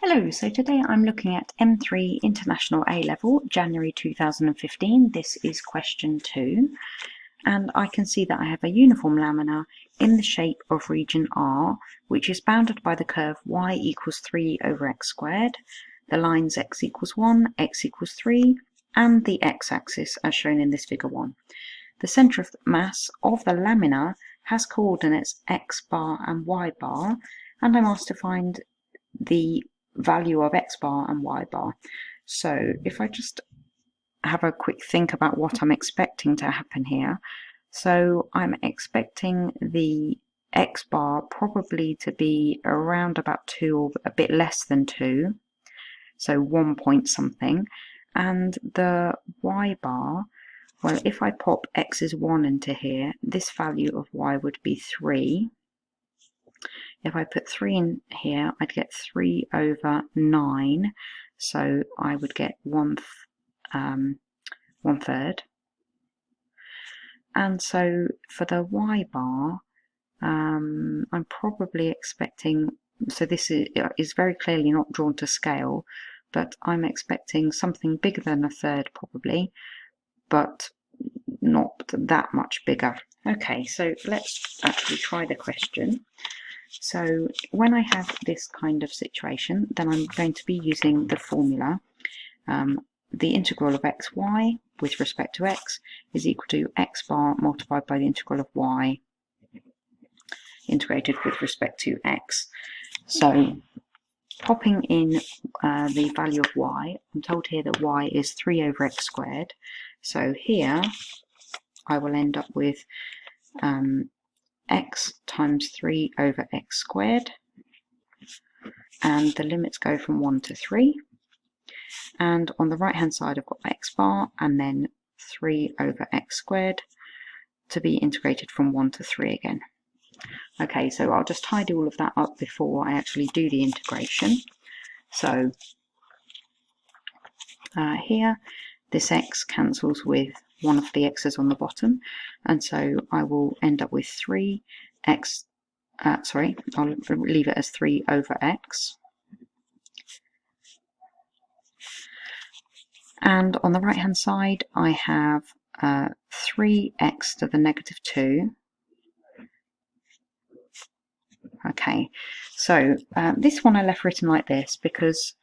Hello, so today I'm looking at M3 International A-Level, January 2015. This is question 2, and I can see that I have a uniform lamina in the shape of region R, which is bounded by the curve y equals 3 over x squared, the lines x equals 1, x equals 3, and the x-axis as shown in this figure 1. The centre of mass of the lamina has coordinates x bar and y bar, and I'm asked to find the value of x bar and y bar. So if I just have a quick think about what I'm expecting to happen here. So I'm expecting the x bar probably to be around about 2 or a bit less than 2, so 1 point something, and the y bar, well, if I pop x is 1 into here, this value of y would be 3. If I put 3 in here, I'd get 3 over 9, so I would get 1/3. And so for the y bar, I'm probably expecting, so this is very clearly not drawn to scale, but I'm expecting something bigger than 1/3 probably, but not that much bigger. Okay, so let's actually try the question. So when I have this kind of situation, then I'm going to be using the formula. The integral of xy with respect to x is equal to x bar multiplied by the integral of y integrated with respect to x. So popping in the value of y, I'm told here that y is 3 over x squared. So here I will end up with x times 3 over x squared, and the limits go from 1 to 3, and on the right hand side I've got x bar and then 3 over x squared to be integrated from 1 to 3 again. Okay, so I'll just tidy all of that up before I actually do the integration. So here this x cancels with one of the x's on the bottom, and so I will end up with 3x, I'll leave it as 3 over x. And on the right hand side I have 3x to the negative 2. Okay, so this one I left written like this because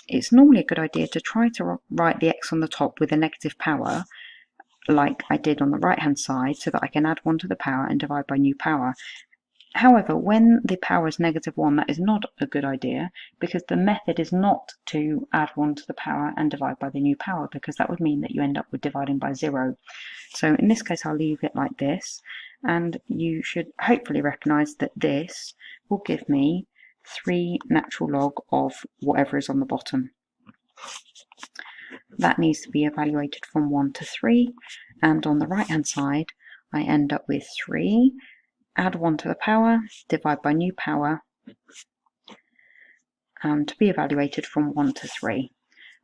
it's normally a good idea to try to write the x on the top with a negative power like I did on the right hand side, so that I can add 1 to the power and divide by new power. However, when the power is -1, that is not a good idea, because the method is not to add 1 to the power and divide by the new power, because that would mean that you end up with dividing by 0. So in this case I'll leave it like this, and you should hopefully recognise that this will give me 3 natural log of whatever is on the bottom. That needs to be evaluated from 1 to 3, and on the right hand side I end up with 3, add 1 to the power, divide by new power, to be evaluated from 1 to 3.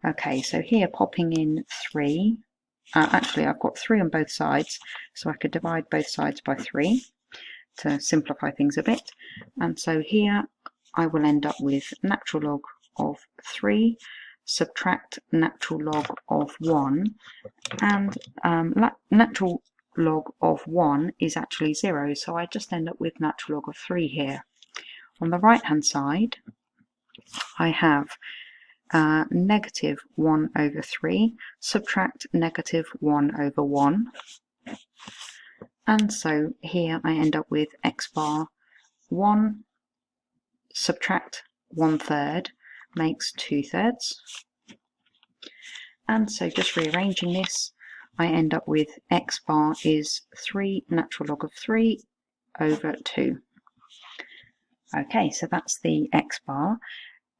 Okay, so here popping in 3, actually I've got 3 on both sides, so I could divide both sides by 3 to simplify things a bit, and so here I will end up with natural log of 3 subtract natural log of 1, and natural log of 1 is actually 0, so I just end up with natural log of 3 here. On the right hand side I have negative 1 over 3 subtract negative 1 over 1, and so here I end up with x bar 1 subtract 1/3 makes 2/3, and so just rearranging this I end up with x bar is 3 natural log of 3 over 2. Okay, so that's the x bar.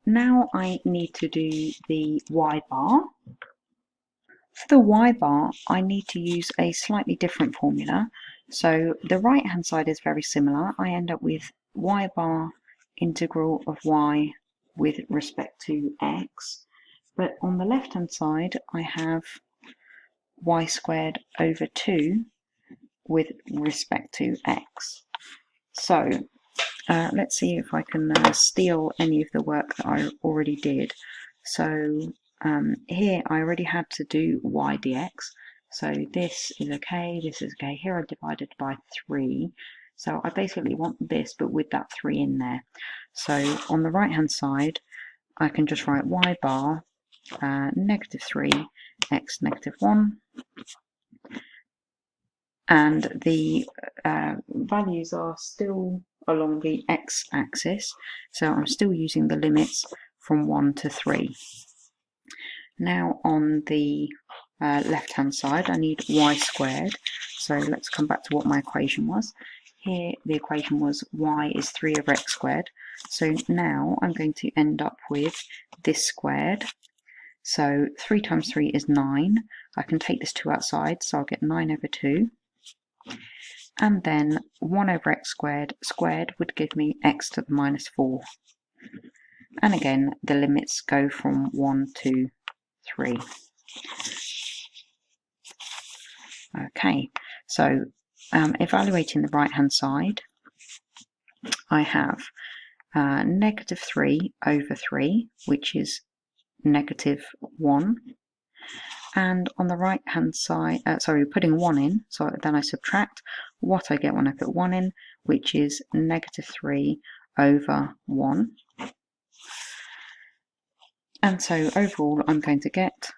Now I need to do the y bar. For the y bar I need to use a slightly different formula. So the right hand side is very similar. I end up with y bar integral of y with respect to x, but on the left hand side I have y squared over 2 with respect to x. So let's see if I can steal any of the work that I already did. So here I already had to do y dx. So this is okay, this is okay. Here I divided by 3. So I basically want this, but with that 3 in there. So on the right hand side, I can just write y bar -3 x -1. And the values are still along the x-axis, so I'm still using the limits from 1 to 3. Now on the left hand side I need y squared, so let's come back to what my equation was. Here the equation was y is 3 over x squared, so now I'm going to end up with this squared. So 3 times 3 is 9. I can take this 2 outside, so I'll get 9 over 2. And then 1 over x squared would give me x to the -4. And again, the limits go from 1 to 3. Okay, so evaluating the right hand side, I have -3 over 3, which is -1. And on the right hand side, putting 1 in, so then I subtract what I get when I put 1 in, which is -3 over 1. And so overall I'm going to get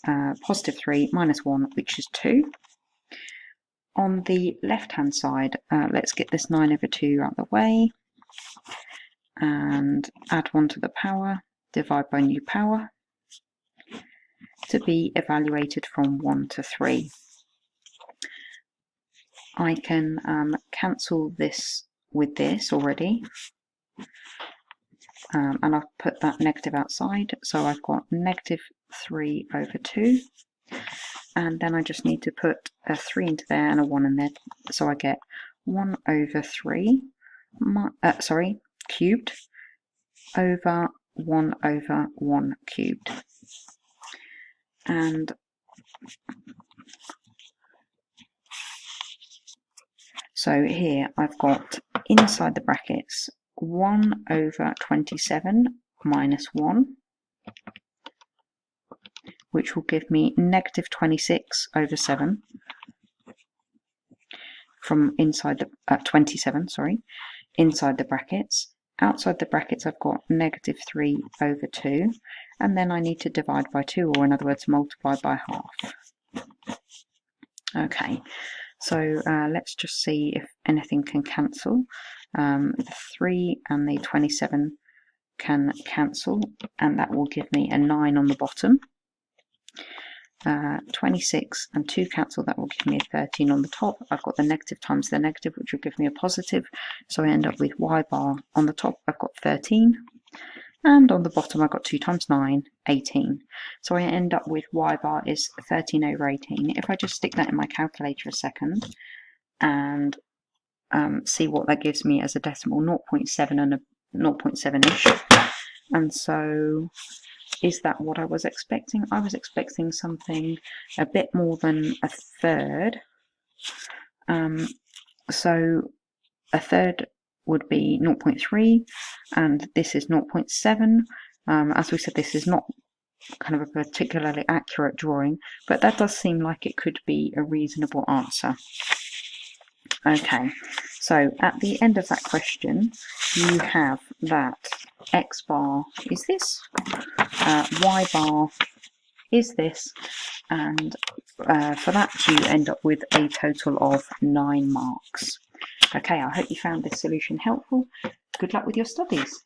+3 minus 1, which is 2. On the left hand side, let's get this 9 over 2 out of the way and add 1 to the power, divide by new power, to be evaluated from 1 to 3. I can cancel this with this already, and I've put that negative outside, so I've got -3 over 2, and then I just need to put a 3 into there and a 1 in there, so I get 1 over 3 cubed over 1 over 1 cubed. And so here I've got inside the brackets 1 over 27 minus 1, which will give me -26 over 7 from inside the 27, inside the brackets. Outside the brackets I've got -3 over 2, and then I need to divide by 2, or in other words multiply by half. Okay, so let's just see if anything can cancel. The 3 and the 27 can cancel, and that will give me a 9 on the bottom. 26 and 2 cancel, that will give me a 13 on the top. I've got the negative times the negative, which will give me a positive, so I end up with y bar on the top I've got 13, and on the bottom I've got 2 times 9, 18. So I end up with y bar is 13 over 18. If I just stick that in my calculator a second and see what that gives me as a decimal, 0.7 and a 0.7-ish. And so is that what I was expecting? I was expecting something a bit more than a third. So a third would be 0.3, and this is 0.7. As we said, this is not kind of a particularly accurate drawing, but that does seem like it could be a reasonable answer. Okay, so at the end of that question, you have that x bar is this, y bar is this, and for that you end up with a total of 9 marks. Okay, I hope you found this solution helpful. Good luck with your studies.